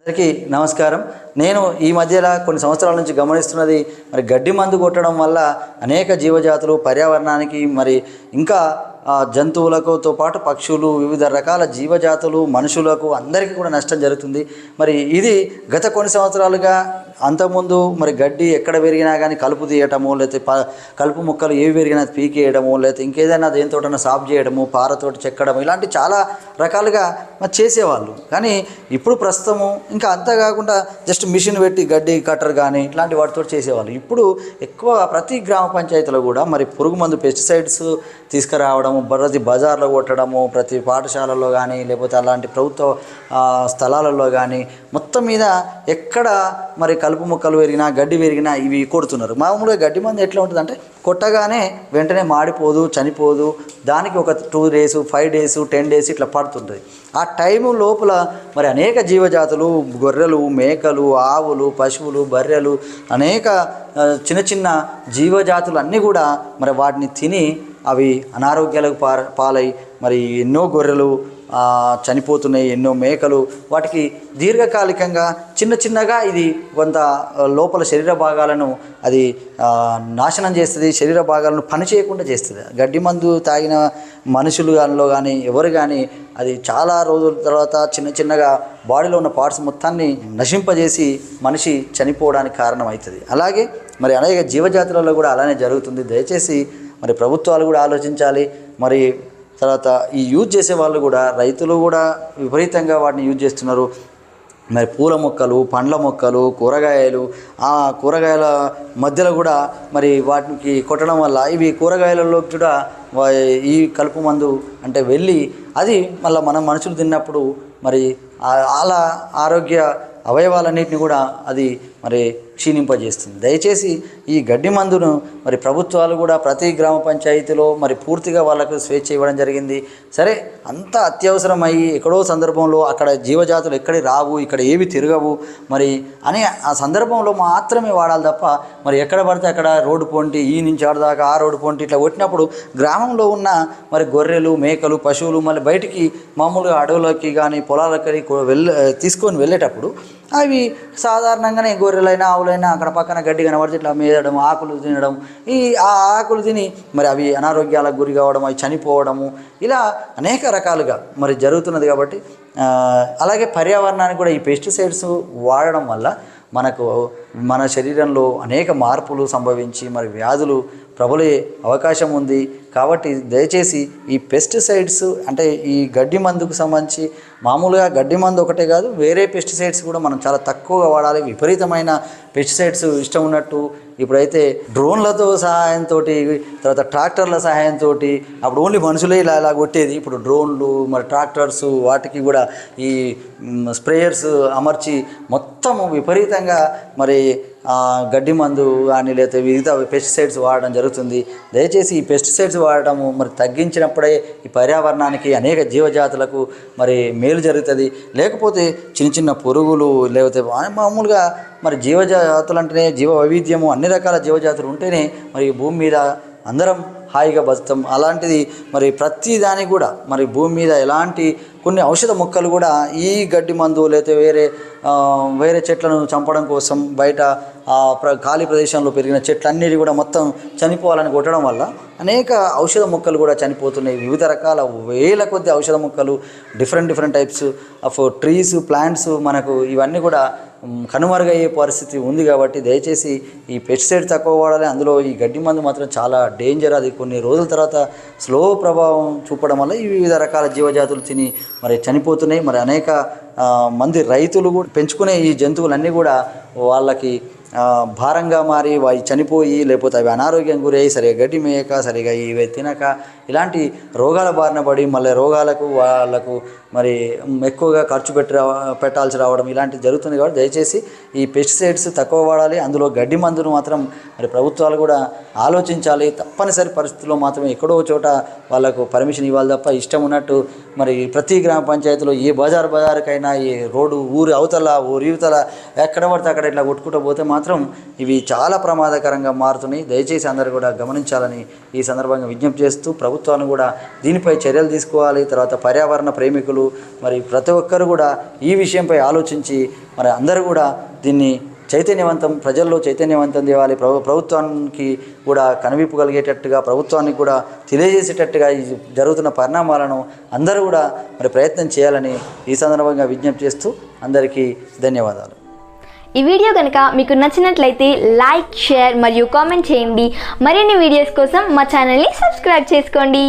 అందరికీ నమస్కారం. నేను ఈ మధ్యలో కొన్ని సంవత్సరాల నుంచి గమనిస్తున్నది గడ్డి మందు కొట్టడం వల్ల అనేక జీవజాతులు పర్యావరణానికి ఇంకా జంతువులతో పాటు పక్షులు వివిధ రకాల జీవజాతులు మనుషులకు అందరికీ కూడా నష్టం జరుగుతుంది. ఇది గత కొన్ని సంవత్సరాలుగా అంతకుముందు గడ్డి ఎక్కడ పెరిగినా కానీ కలుపు తీయటము, లేకపోతే కలుపు మొక్కలు ఏవి పెరిగినా పీకేయడము, లేకపోతే ఇంకేదైనా దేనితోటైనా సాఫ్ చేయడము, పారతోటి చెక్కడము, ఇలాంటి చాలా రకాలుగా చేసేవాళ్ళు. కానీ ఇప్పుడు ప్రస్తుతము ఇంకా అంతా కాకుండా జస్ట్ మిషన్ పెట్టి గడ్డి కట్టర్ కానీ ఇట్లాంటి వాటితో చేసేవాళ్ళు. ఇప్పుడు ఎక్కువ ప్రతి గ్రామ పంచాయతీలో కూడా పురుగు మందు పెస్టిసైడ్స్ తీసుకురావడము, ప్రతి బజార్లో కొట్టడము, ప్రతి పాఠశాలలో కానీ లేకపోతే అలాంటి ప్రభుత్వ స్థలాలలో కానీ మొత్తం మీద ఎక్కడ కలుపు మొక్కలు పెరిగినా గడ్డి పెరిగినా ఇవి కొడుతున్నారు. మామూలుగా గడ్డి మందు ఎట్లా ఉంటుందంటే కొట్టగానే వెంటనే మాడిపోదు, చనిపోదు. దానికి ఒక 2 days 5 days 10 days ఇట్లా పడుతుంటుంది. ఆ టైము లోపల అనేక జీవజాతులు, గొర్రెలు, మేకలు, ఆవులు, పశువులు, బర్రెలు, అనేక చిన్న చిన్న జీవజాతులు అన్నీ కూడా వాటిని తిని అవి అనారోగ్యాలకు పాలై ఎన్నో గొర్రెలు చనిపోతున్నాయి, ఎన్నో మేకలు. వాటికి దీర్ఘకాలికంగా చిన్నగా ఇది కొంత లోపల శరీర భాగాలను అది నాశనం చేస్తుంది, శరీర భాగాలను పని చేయకుండా చేస్తుంది. గడ్డి మందు తాగిన మనుషులు కానీ ఎవరు కానీ అది చాలా రోజుల తర్వాత చిన్నగా బాడీలో ఉన్న పార్ట్స్ మొత్తాన్ని నశింపజేసి మనిషి చనిపోవడానికి కారణం అవుతుంది. అలాగే అనేక జీవజాతులలో కూడా అలానే జరుగుతుంది. దయచేసి ప్రభుత్వాలు కూడా ఆలోచించాలి. తర్వాత ఈ యూజ్ చేసే వాళ్ళు కూడా, రైతులు కూడా విపరీతంగా వాటిని యూజ్ చేస్తున్నారు. పూల మొక్కలు, పండ్ల మొక్కలు, కూరగాయలు, ఆ కూరగాయల మధ్యలో కూడా వాటికి కొట్టడం వల్ల ఇవి కూరగాయలలో కూడా ఈ కలుపు మందు వెళ్ళి అది మనం మనుషులు తిన్నప్పుడు అలా ఆరోగ్య అవయవాలన్నింటినీ కూడా అది క్షీణింపజేస్తుంది. దయచేసి ఈ గడ్డి మందును ప్రభుత్వాలు కూడా ప్రతి గ్రామ పంచాయతీలో పూర్తిగా వాళ్ళకు స్వేచ్ఛ ఇవ్వడం జరిగింది. సరే, అంత అత్యవసరం అయ్యి ఎక్కడో సందర్భంలో అక్కడ జీవజాతులు ఎక్కడి రావు, ఇక్కడ ఏవి తిరగవు అని ఆ సందర్భంలో మాత్రమే వాడాలి తప్ప ఎక్కడ పడితే అక్కడ రోడ్డు పొంటి ఈ నుంచి ఆడదాకా ఆ రోడ్డు పొంటి ఇట్లా కొట్టినప్పుడు గ్రామంలో ఉన్న గొర్రెలు, మేకలు, పశువులు బయటికి మామూలుగా అడవులకి కానీ పొలాలకి తీసుకొని వెళ్ళేటప్పుడు అవి సాధారణంగానే గొర్రెలైనా ఆవులైనా అక్కడ పక్కన గడ్డి కనబడితే ఇట్లా మేదడం, ఆకులు తినడం, ఆ ఆకులు తిని అవి అనారోగ్యాలకు గురి కావడం, అవి చనిపోవడము, ఇలా అనేక రకాలుగా జరుగుతున్నది. కాబట్టి అలాగే పర్యావరణానికి కూడా ఈ పెస్టిసైడ్స్ వాడడం వల్ల మన శరీరంలో అనేక మార్పులు సంభవించి వ్యాధులు ప్రబలే అవకాశం ఉంది. కాబట్టి దయచేసి ఈ పెస్టిసైడ్స్ ఈ గడ్డి మందుకు సంబంధించి మామూలుగా గడ్డి మందు ఒకటే కాదు, వేరే పెస్టిసైడ్స్ కూడా మనం చాలా తక్కువగా వాడాలి. విపరీతమైన పెస్టిసైడ్స్ ఇష్టం ఉన్నట్టు ఇప్పుడైతే డ్రోన్లతో సహాయంతో, తర్వాత ట్రాక్టర్ల సహాయంతో, అప్పుడు ఓన్లీ మనుషులే ఇలా కొట్టేది. ఇప్పుడు డ్రోన్లు ట్రాక్టర్స్ వాటికి కూడా ఈ స్ప్రేయర్స్ అమర్చి మొత్తం విపరీతంగా గడ్డి మందు కానీ లేకపోతే వివిధ పెస్టిసైడ్స్ వాడడం జరుగుతుంది. దయచేసి ఈ పెస్టిసైడ్స్ వాడటము తగ్గించినప్పుడే ఈ పర్యావరణానికి అనేక జీవజాతులకు మేలు జరుగుతుంది. లేకపోతే చిన్న పురుగులు లేకపోతే మామూలుగా జీవజాతులు అంటేనే జీవ వైవిధ్యము, అన్ని రకాల జీవజాతులు ఉంటేనే భూమి మీద అందరం హాయిగా బతుకుతాం. అలాంటిది ప్రతి దానికి కూడా భూమి మీద ఎలాంటి కొన్ని ఔషధ మొక్కలు కూడా ఈ గడ్డి మందు లేకపోతే వేరే చెట్లను చంపడం కోసం బయట ఖాళీ ప్రదేశంలో పెరిగిన చెట్లన్నిటి కూడా మొత్తం చనిపోవాలని కొట్టడం వల్ల అనేక ఔషధ మొక్కలు కూడా చనిపోతున్నాయి. వివిధ రకాల వేల కొద్ది ఔషధ మొక్కలు, different types of trees, plants ఇవన్నీ కూడా కనుమరుగయ్యే పరిస్థితి ఉంది. కాబట్టి దయచేసి ఈ పెస్టిసైడ్ తక్కువ వాడాలి. అందులో ఈ గడ్డి మందు మాత్రం చాలా డేంజర్. అది కొన్ని రోజుల తర్వాత స్లో ప్రభావం చూపడం వల్ల ఈ వివిధ రకాల జీవజాతులు తిని చనిపోతున్నాయి. అనేక మంది రైతులు కూడా పెంచుకునే ఈ జంతువులన్నీ కూడా వాళ్ళకి భారంగా మారి అవి చనిపోయి లేకపోతే అవి అనారోగ్యం గురయ్యి సరిగా గడ్డి మేయక, సరిగా ఇవి తినక ఇలాంటి రోగాల బారిన పడి రోగాలకు వాళ్ళకు ఎక్కువగా ఖర్చు పెట్టాల్సి రావడం ఇలాంటివి జరుగుతుంది. కాబట్టి దయచేసి ఈ పెస్టిసైడ్స్ తక్కువ వాడాలి. అందులో గడ్డి మందును మాత్రం ప్రభుత్వాలు కూడా ఆలోచించాలి. తప్పనిసరి పరిస్థితుల్లో మాత్రమే ఎక్కడో చోట వాళ్ళకు పర్మిషన్ ఇవ్వాలి తప్ప ఇష్టం ఉన్నట్టు ప్రతి గ్రామ పంచాయతీలో ఏ బజారుకైనా ఏ రోడ్డు ఊరి అవతల ఊరి యువతల ఎక్కడ పడితే అక్కడ ఇట్లా కొట్టుకుంటూ పోతే మాత్రం ఇవి చాలా ప్రమాదకరంగా మారుతున్నాయి. దయచేసి అందరూ కూడా గమనించాలని ఈ సందర్భంగా విజ్ఞప్తి చేస్తూ ప్రభుత్వాన్ని కూడా దీనిపై చర్యలు తీసుకోవాలి. తర్వాత పర్యావరణ ప్రేమికులు మరి ప్రతి ఒక్కరు కూడా ఈ విషయంపై ఆలోచించి మరి అందరూ కూడా దీన్ని ప్రజల్లో చైతన్యవంతం తేవాలి. ప్రభుత్వానికి కూడా కనువిప్పు కలిగేటట్టుగా, ప్రభుత్వానికి కూడా తెలియజేసేటట్టుగా ఈ జరుగుతున్న పరిణామాలను అందరూ కూడా మరి ప్రయత్నం చేయాలని ఈ సందర్భంగా విజ్ఞప్తి చేస్తూ అందరికీ ధన్యవాదాలు. ఈ వీడియో కనుక మీకు నచ్చినట్లయితే లైక్, షేర్ మరియు కామెంట్ చేయండి. మరిన్ని వీడియోస్ కోసం మా ఛానల్ని సబ్స్క్రైబ్ చేసుకోండి.